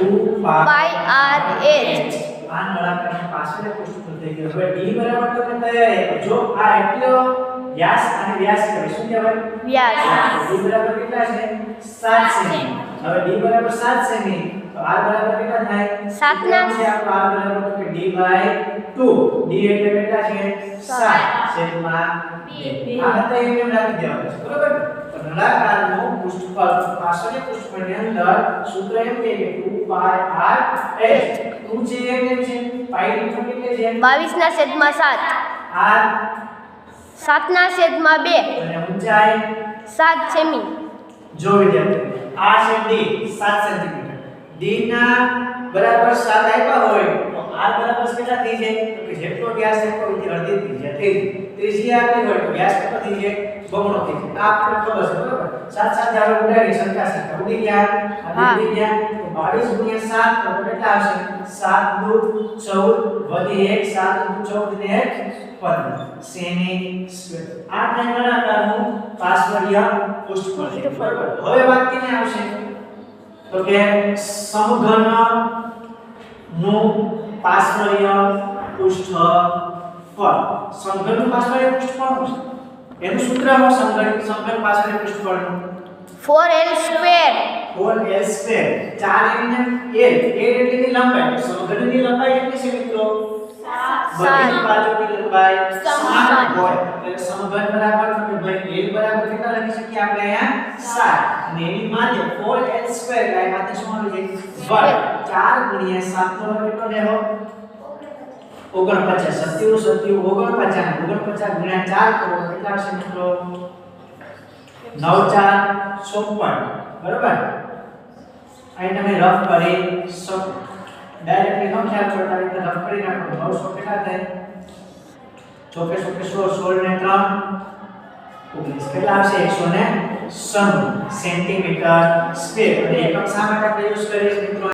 2 પાઈ R H આ નળાકારની પાછળ પૃષ્ઠફળ થઈ ગયું. હવે d બરાબર તો તૈયાર. જો આ એટલો વ્યાસ અને વ્યાસ કરે શું કહેવાય? વ્યાસ. d બરાબર કેટલા છે? 7 સેમી. હવે d બરાબર 7 સેમી તો r બરાબર કેટલા થાય? 7 ના છે આપણો r બરાબર તો કે d/2. d એટલે કેટલા છે? 7 છેદમાં 2. આ હતા એમ રાખી દેવાનું છે બરોબર. તો નળાકારનું પૃષ્ઠફળ પાછળની પૃષ્ઠફળની અંદર સૂત્ર એમ કે 2 પાઈ r h. તું છે એમ છે પાઈ ની કેટલી છે? 22/7 r 7/2 અને ઊંચાઈ 7 સેમી. જો વિદ્યાર્થી આ છે d 7 સેન્ટીમીટર. d ના બરાબર 7 આપ્યા હોય તો r બરાબર કેટલા થઈ જાય? તો કે જેટલો વ્યાસ એટલો અડધી ત્રિજ્યા થઈ જાય. ત્રિજ્યા આપી હોય તો વ્યાસ કેટલો થઈ જાય? બમણો થઈ જાય. આ આપણે ખબર છે બરાબર. 7 7 આવે ઉડાડી સરખા સરખા ઉડી ગયા અને ઉડી ગયા તો 22 * 7 તો કેટલા આવશે? 7 દુ 14 વધી 1 7 દુ 14 ને 1 15 સેમી સ્ક્વેર. આ થાય નળાકારનું પાર્શ્વીય પૃષ્ઠફળ. બરાબર. હવે વાત કેને આવશે? તો કે સમઘન નું પાર્શ્વીય પૃષ્ઠફળ. સમઘનનું પાર્શ્વીય પૃષ્ઠફળ શું છે? એનું સૂત્ર હું સમઘન પાર્શ્વીય પૃષ્ઠફળનું 4l². 4l². 4l ને l એટલે લંબાઈ. સમઘનની લંબાઈ કેટલી છે મિત્રો? 7. બધી બાજુની લંબાઈ 7 7 હોય. એટલે સમઘન બરાબર તો કે ભાઈ l બરાબર કેટલા લખી શકીએ આપણે અહીંયા? 7. અને એની માથે 4l² એટલે આ માથે શું આવી જાય? વર્ગ. 4 * 7 નો વર્ગ કેટલો લેવો? 49. 27 49 49 * 4 કેટલા આવશે મિત્રો? 9 4 56. બરાબર. અહીં તમે રફ કરી શકો. ડાયરેક્ટલી નો ખ્યાલ પડતા રીતે રફ કરી નાખો. 900 કેટલા થાય? 16 ને 3 19 કેટલા આવશે? 196 સેન્ટીમીટર સ્ક્વેર. અને એકમ શા માટે આપણે યુઝ કરીએ મિત્રો?